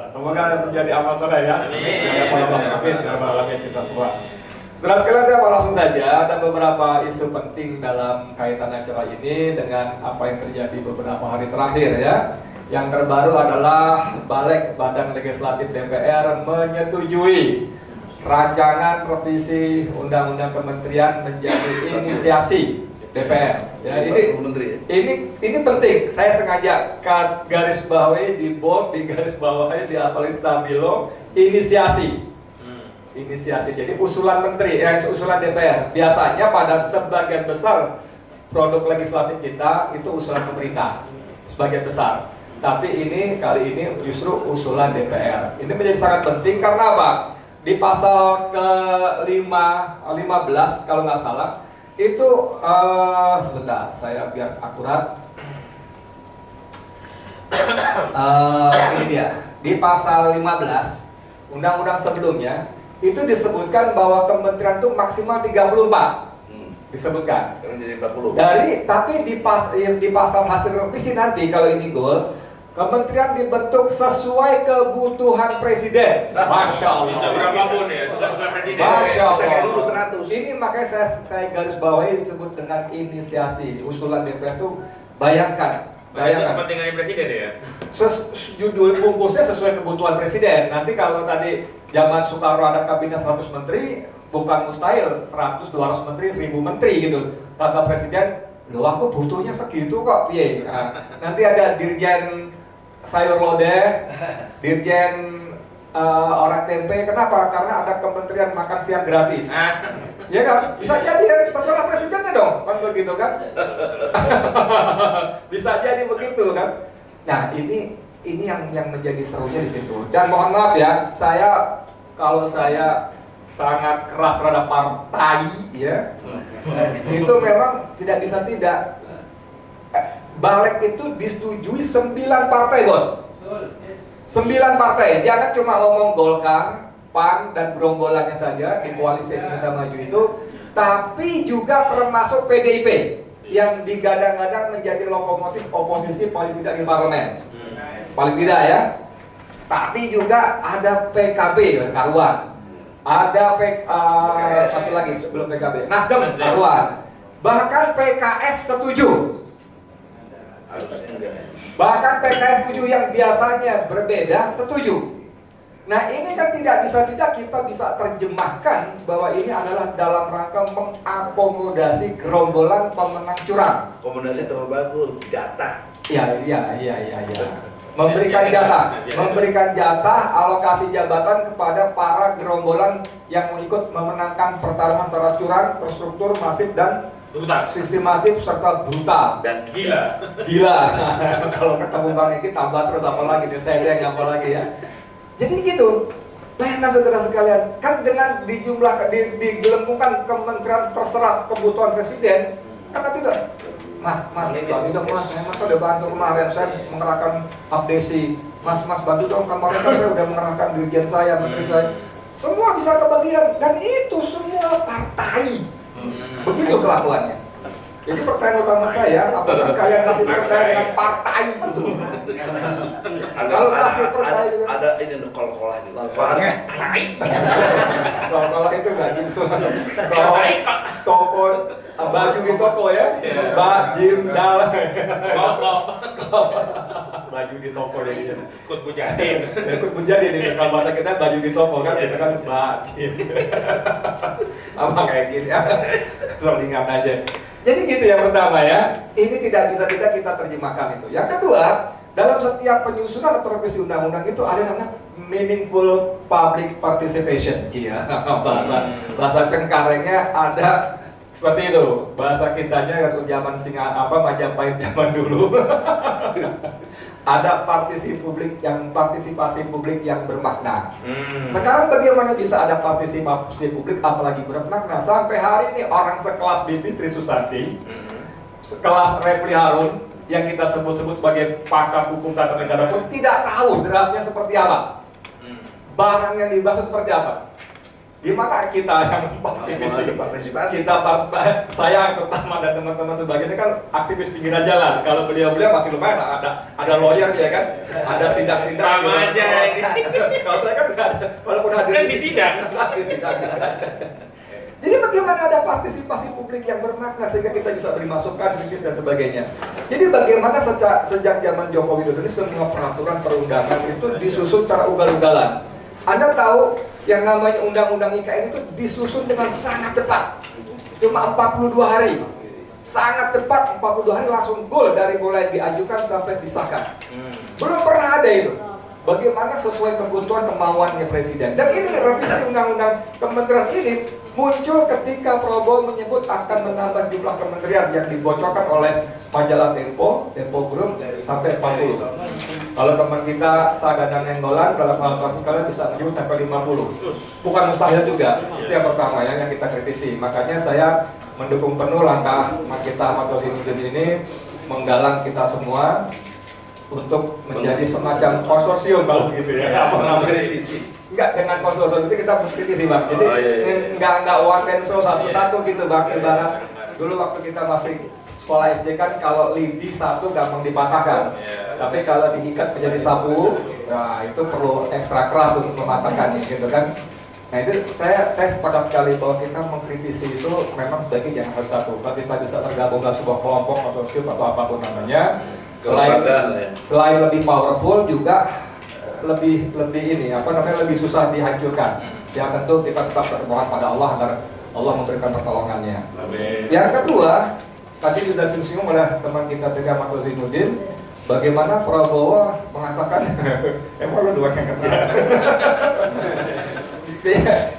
Semoga menjadi amal soleh ya. Amin. Amin kita semua. Setelah sekalian saya mau langsung saja, ada beberapa isu penting dalam kaitan acara ini dengan apa yang terjadi beberapa hari terakhir ya. Yang terbaru adalah Balik Badan Legislatif DPR menyetujui rancangan revisi Undang-Undang Kementerian menjadi inisiasi DPR. Ya, ini penting. Saya sengaja garis bawahi di bold, di garis bawahi di apalagi stabilo inisiasi. Inisiasi. Jadi usulan menteri, usulan DPR. Biasanya pada sebagian besar produk legislatif kita itu usulan pemerintah, sebagian besar. Tapi kali ini justru usulan DPR. Ini menjadi sangat penting karena apa? Di pasal ke-15 kalau nggak salah itu sebentar, saya biar akurat. Ini dia. Di pasal 15 undang-undang sebelumnya itu disebutkan bahwa kementerian itu maksimal 34. Disebutkan. Jadi 40. Tapi di pasal hasil revisi nanti kalau ini goal, kementerian dibentuk sesuai kebutuhan presiden. Masya Allah. Bisa berapapun ya, suka-suka presiden. Masya Allah. Dulu 100. Ini makanya saya garis bawahi disebut dengan inisiasi. Usulan DPR itu bayangkan kepentingannya presiden ya. Judul bungkusnya sesuai kebutuhan presiden. Nanti kalau tadi zaman Soekarno ada kabinet 100 menteri, bukan mustahil 100, 200 menteri, 1000 menteri gitu. Kata presiden, loh aku butuhnya segitu kok, piye. Nah, nanti ada dirjen sayur lodeh, dirjen orang tempe. Kenapa? Karena ada kementerian makan siang gratis. Ya kan? Bisa jadi ya, terserah presidennya dong, kan begitu kan? Bisa jadi begitu kan? Nah ini yang menjadi serunya di situ. Dan mohon maaf ya, kalau saya sangat keras terhadap partai ya, itu memang tidak bisa tidak. Balik itu disetujui 9 partai bos. 9 partai, jangan cuma ngomong Golkar, PAN dan gerombolannya saja di koalisi Indonesia Maju itu, tapi juga termasuk PDIP yang digadang-gadang menjadi lokomotif oposisi paling tidak di parlemen, paling tidak ya. Tapi juga ada PKB karuan, ada satu lagi sebelum PKB, Nasdem karuan, bahkan PKS setuju. Bahkan PKS setuju yang biasanya berbeda setuju. Nah ini kan tidak kita bisa terjemahkan bahwa ini adalah dalam rangka mengakomodasi gerombolan pemenang curang. Kombinasi terbagus, jatah. Iya. Memberikan jatah alokasi jabatan kepada para gerombolan yang ikut memenangkan pertarungan secara curang, terstruktur, masif dan sistematif serta brutal dan gila. Kalau ketemu Bang Eki tambah terus apa lagi nih, saya yang apa lagi ya. Jadi gitu. Bayangkan saudara sekalian, kan dengan digelembungkan kementerian terserah kebutuhan presiden, karena tidak Mas, tidak Mas, saya udah bantu kemarin, saya mengerahkan abdesi. Mas bantu dong, kemarin kan saya udah mengerahkan dirjen saya, menteri saya. Semua bisa kebagian, dan itu semua partai. Begitu kelakuannya. Jadi pertanyaan utama saya, apakah kalian masih percaya dengan partai itu? Kalau masih percaya juga ada ini kol-kolah ini. partai. Kalau itu nggak gitu. Kalau toko baju di toko ya, bajim dal. Baju di toko jadinya. Ikut Mujadin. Ikut menjadi nih kalau bahasa kita baju di toko kan, kita kan bajim. Apa kayak gitu ya? Selingan aja. Jadi gitu yang pertama ya, ini tidak bisa kita terjemahkan itu. Yang kedua, dalam setiap penyusunan atau revisi undang-undang itu ada namanya meaningful public participation. Bahasa cengkarengnya ada seperti itu. Bahasa kitanya waktu zaman Majapahit zaman dulu. Ada partisipasi publik yang bermakna. Sekarang bagaimana bisa ada partisipasi publik apalagi bermakna? Sampai hari ini orang sekelas Bivitri Susanti, sekelas Refli Harun yang kita sebut-sebut sebagai pakar hukum tata negara pun tidak tahu draftnya seperti apa, barang yang dibahas seperti apa. Gimana kita yang aktivis Mau ada partisipasi. saya terutama dan teman-teman sebagainya kan aktivis pinggiran jalan. Kalau beliau-beliau masih lumayan ada lawyer ya kan, ada sidang-sidang. Sama aja ini. Kalau saya kan nggak ada, walaupun hadir Kan di sidang. di sidang. Jadi bagaimana ada partisipasi publik yang bermakna sehingga kita bisa beri masukan, kritis dan sebagainya. Jadi bagaimana sejak zaman Jokowi Widodo ini semua peraturan perundangan itu disusun secara ugal-ugalan. Anda tahu yang namanya Undang-Undang IKN itu disusun dengan sangat cepat. Cuma 42 hari. Sangat cepat, 42 hari langsung goal dari mulai diajukan sampai disahkan. Belum pernah ada itu. Bagaimana sesuai kebutuhan kemauannya Presiden. Dan ini revisi Undang-Undang Kementerian ini muncul ketika Prabowo menyebut akan menambah jumlah kementerian yang dibocorkan oleh majalah Tempo Group sampai 40. Kalau teman kita Sagadang Enggolan dalam hal kalian bisa menyebut sampai 50. Bukan mustahil juga. Itu yang pertama yang kita kritisi. Makanya saya mendukung penuh langkah kita Ahmad Rosinudin ini menggalang kita semua untuk menjadi semacam konsorsium kalau gitu ya. Enggak, dengan konsorsium itu kita mengkritisi Bang. Jadi enggak one man show satu-satu gitu Bang. Ibarat dulu waktu kita masih sekolah SD kan kalau lidi satu gampang dipatahkan. Tapi kalau diikat menjadi sapu, nah itu perlu ekstra keras untuk mematahkannya gitu kan. Nah itu saya sepakat sekali bahwa kita mengkritisi itu memang sebaiknya jangan harus satu. Tapi kita bisa tergabung dalam sebuah kelompok konsorsium atau apapun namanya. Selain lebih powerful juga lebih ini lebih susah dihancurkan. Ya tentu kita tetap berdoa pada Allah agar Allah memberikan pertolongannya. Amin. Yang kedua, tadi sudah disinggung oleh teman kita juga Ahmad Rosinudin, bagaimana Prabowo mengatakan emang lu dua yang kerja.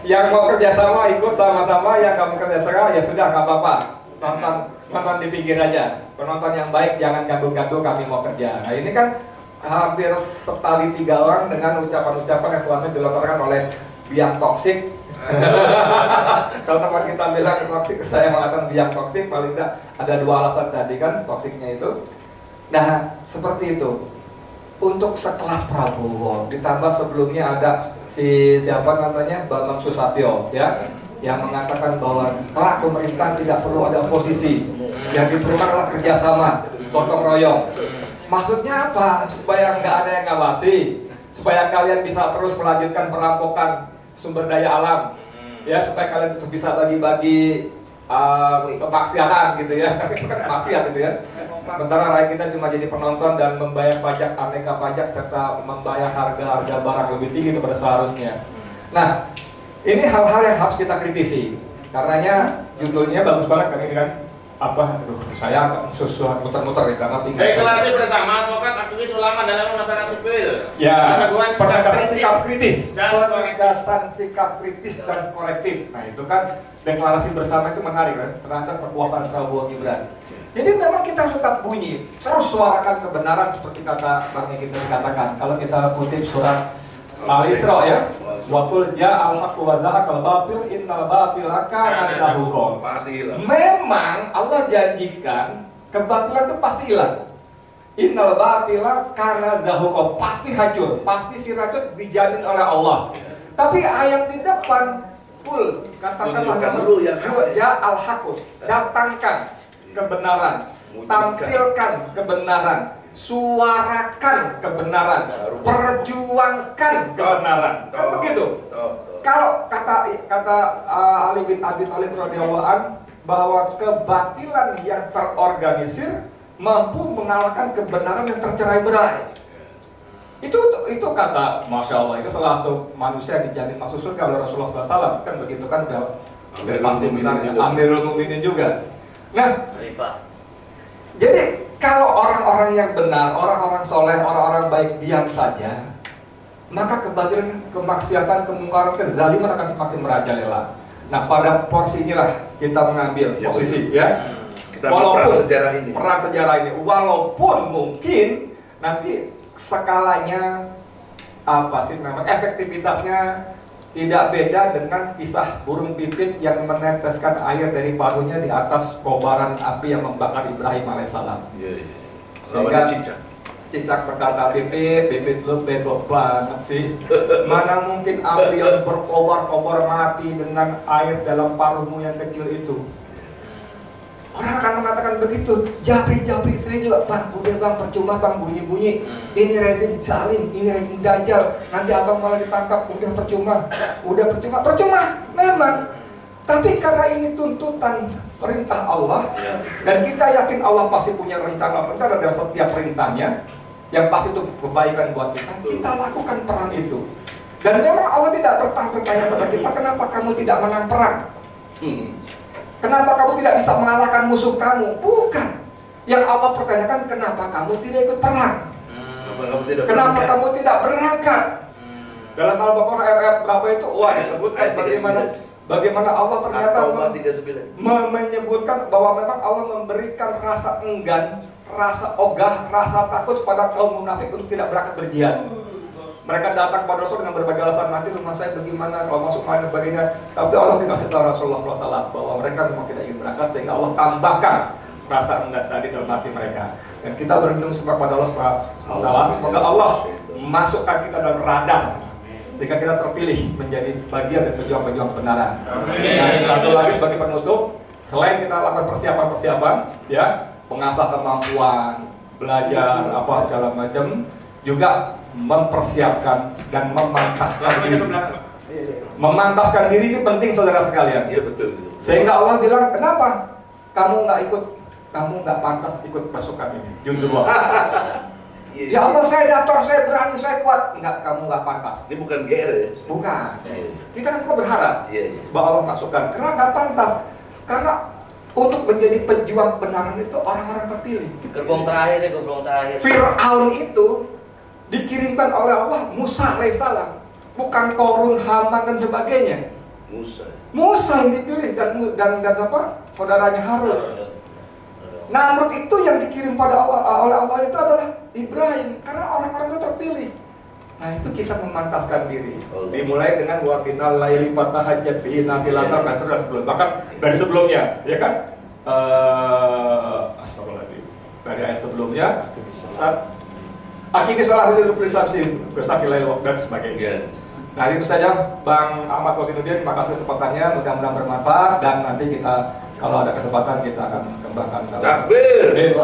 Yang mau kerjasama ikut sama-sama, yang nggak mau kerjasama ya sudah nggak apa-apa. Nonton di pinggir aja. Penonton yang baik jangan gaduh-gaduh kami mau kerja. Nah ini kan hampir setali 3 orang dengan ucapan-ucapan yang selama ini dilontarkan oleh biang toksik. Kalau teman kita bilang toksik, saya mengatakan biang toksik, paling tidak ada 2 alasan tadi kan toksiknya itu. Nah seperti itu. Untuk sekelas Prabowo, ditambah sebelumnya ada siapa namanya Bambang Susatyo ya, yang mengatakan bahwa pemerintah tidak perlu ada oposisi, yang diperlukan adalah kerjasama, gotong royong. Maksudnya apa? Supaya nggak ada yang ngawasi, supaya kalian bisa terus melanjutkan perampokan sumber daya alam, ya supaya kalian bisa bagi-bagi kemaksiatan gitu ya, itu kan maksiat gitu ya. Sementara rakyat kita cuma jadi penonton dan membayar pajak aneka pajak serta membayar harga barang lebih tinggi daripada seharusnya. Nah, ini hal-hal yang harus kita kritisi. Karenanya judulnya bagus banget kan ini kan. Saya susah muter-muter karena tinggal. Deklarasi bersama advokat aktivis ulama dalam masyarakat sipil. Ya, penegasan sikap kritis, dan penegasan sikap kritis dan korektif. Nah itu kan deklarasi bersama itu menarik kan terhadap kekuasaan Prabowo Gibran. Jadi memang kita harus tetap bunyi, terus suarakan kebenaran seperti kata Bang Egy dikatakan. Kalau kita kutip surat Al-Isra ya, wa qul ja'al haqqu wa zahaqal batil innal batila kana zahuqa. Pasti hilang. Memang Allah janjikan kebatilan itu pasti hilang. Innal batila kana zahuqa, pasti hancur, pasti sirah itu dijamin oleh Allah. Tapi ayat di depan full katakanlah dulu yang ja'al haqqu, datangkan kebenaran, tampilkan kebenaran, suarakan kebenaran, perjuangkan kebenaran. Kan begitu? Kalau kata Ali bin Abi Thalib radhiyallahu an bahwa kebatilan yang terorganisir mampu mengalahkan kebenaran yang tercerai-berai. Itu kata Masya Allah, itu salah satu manusia yang dijamin masuk surga oleh Rasulullah SAW. Kan begitu kan udah pasti benarnya Amirul Mukminin juga. Nah, jadi kalau orang-orang yang benar, orang-orang soleh, orang-orang baik diam saja, maka kebatilan, kemaksiatan, kemungkaran, kezaliman akan semakin merajalela. Nah, pada porsi inilah kita mengambil posisi ya. Kita perang sejarah ini. Perang sejarah ini, walaupun mungkin nanti skalanya efektivitasnya tidak beda dengan kisah burung pipit yang meneteskan air dari paruhnya di atas kobaran api yang membakar Ibrahim alaihissalam. Sehingga cicak. cicak berkata bibit lu bego banget sih. Mana mungkin api yang berkobar-kobar mati dengan air dalam paruhmu yang kecil itu. Orang akan mengatakan begitu. Jabri saya juga, Bang, udah Bang, percuma Bang bunyi-bunyi. Ini rezim zalim, ini rezim dajjal. Nanti abang malah ditangkap, udah percuma. Percuma, memang. Tapi karena ini tuntutan perintah Allah, dan kita yakin Allah pasti punya rencana dalam setiap perintahnya, yang pasti itu kebaikan buat kita lakukan perang itu. Dan memang Allah tidak bertanya kepada kita, kenapa kamu tidak menang perang? Kenapa kamu tidak bisa mengalahkan musuh kamu? Bukan. Yang Allah pertanyakan, kenapa kamu tidak ikut perang? Kenapa kamu tidak berangkat? Dalam Al-Baqarah ayat berapa itu? Wah, disebutkan bagaimana Allah ternyata menyebutkan bahwa memang Allah memberikan rasa enggan, rasa ogah, rasa takut pada kaum munafik untuk tidak berangkat berjihad. Mereka datang kepada Rasul dengan berbagai alasan, nanti rumah saya bagaimana, kalau masuk mana dan sebagainya. Tapi Allah dikasih tahu Rasulullah SAW bahwa mereka memang tidak ingin berangkat, sehingga Allah tambahkan rasa enggan tadi dalam hati mereka. Dan kita berlindung kepada Allah SWT. Semoga Allah memasukkan kita dalam radar, sehingga kita terpilih menjadi bagian dari pejuang-pejuang kebenaran. Dan satu lagi sebagai penutup, selain kita lakukan persiapan-persiapan, ya, mengasah kemampuan, belajar apa segala macam, juga mempersiapkan dan memantaskan diri. Memantaskan diri ini penting, saudara sekalian. Iya, betul. Sehingga Allah bilang, kenapa kamu nggak pantas ikut pasukan ini? Jujur. Ya Allah, saya datar, saya berani, saya kuat. Enggak, kamu nggak pantas. Ini bukan GR ya? Bukan. Kita kan berharap bahwa Allah masukkan. Karena nggak pantas. Karena untuk menjadi pejuang kebenaran itu orang-orang terpilih. Gerbong terakhir. Fir'aun itu dikirimkan oleh Allah, Musa alaihissalam, bukan Korun, Haman dan sebagainya. Musa yang dipilih dan apa? Saudaranya Harun. Namrud itu yang dikirim oleh Allah itu adalah Ibrahim, karena orang-orang itu terpilih. Nah, itu kita memantaskan diri. Dimulai dengan wa final laili fatahajjat bihi nafilatan dan sebelum. Bahkan dari sebelumnya, ya kan? Astagfirullahaladzim. Dari ayat sebelumnya, akhirnya sholat itu bersabsi, bersakilai dan sebagainya. Nah, itu saja Bang Ahmad Kosinudin, terima kasih kesempatannya, mudah-mudahan bermanfaat, dan nanti kita kalau ada kesempatan kita akan kembangkan. Takbir.